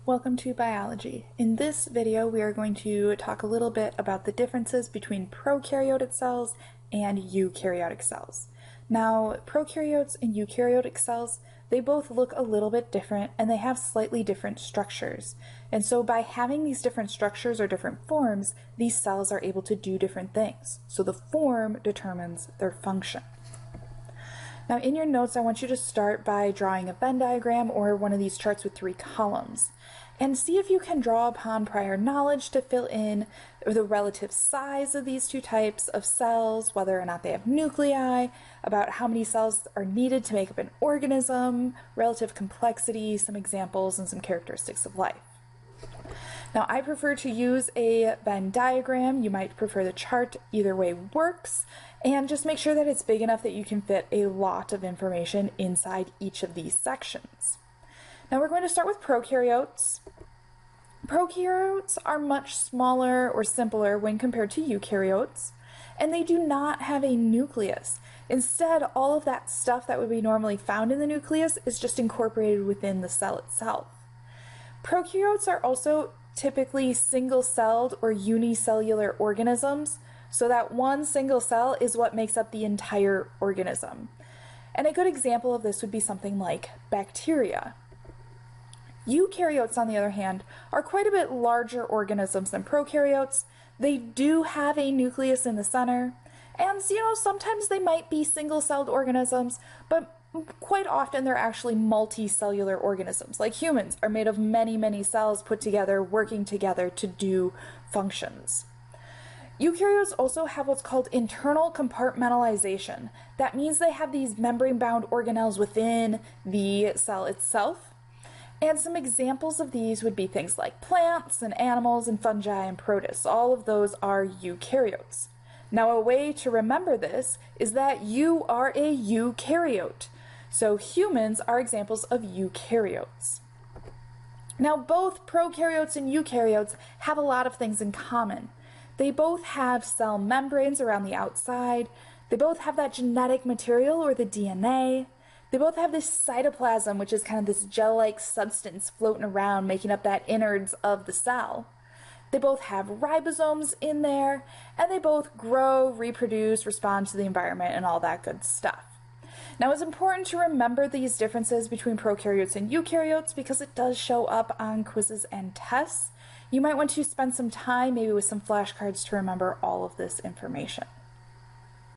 Welcome to biology. In this video, we are going to talk a little bit about the differences between prokaryotic cells and eukaryotic cells. Now, prokaryotes and eukaryotic cells, they both look a little bit different and they have slightly different structures. And so by having these different structures or different forms, these cells are able to do different things. So the form determines their function. Now in your notes, I want you to start by drawing a Venn diagram or one of these charts with 3 columns. And see if you can draw upon prior knowledge to fill in the relative size of these two types of cells, whether or not they have nuclei, about how many cells are needed to make up an organism, relative complexity, some examples, and some characteristics of life. Now, I prefer to use a Venn diagram. You might prefer the chart. Either way works. And just make sure that it's big enough that you can fit a lot of information inside each of these sections. Now we're going to start with prokaryotes. Prokaryotes are much smaller or simpler when compared to eukaryotes, and they do not have a nucleus. Instead, all of that stuff that would be normally found in the nucleus is just incorporated within the cell itself. Prokaryotes are also typically single-celled or unicellular organisms, so that one single cell is what makes up the entire organism. And a good example of this would be something like bacteria. Eukaryotes, on the other hand, are quite a bit larger organisms than prokaryotes. They do have a nucleus in the center, and sometimes they might be single-celled organisms, but quite often they're actually multicellular organisms. Like humans are made of many, many cells put together, working together to do functions. Eukaryotes also have what's called internal compartmentalization. That means they have these membrane-bound organelles within the cell itself. And some examples of these would be things like plants and animals and fungi and protists. All of those are eukaryotes. Now, a way to remember this is that you are a eukaryote. So humans are examples of eukaryotes. Now, both prokaryotes and eukaryotes have a lot of things in common. They both have cell membranes around the outside. They both have that genetic material or the DNA. They both have this cytoplasm, which is kind of this gel-like substance floating around, making up that innards of the cell. They both have ribosomes in there, and they both grow, reproduce, respond to the environment, and all that good stuff. Now, it's important to remember these differences between prokaryotes and eukaryotes because it does show up on quizzes and tests. You might want to spend some time, maybe with some flashcards, to remember all of this information.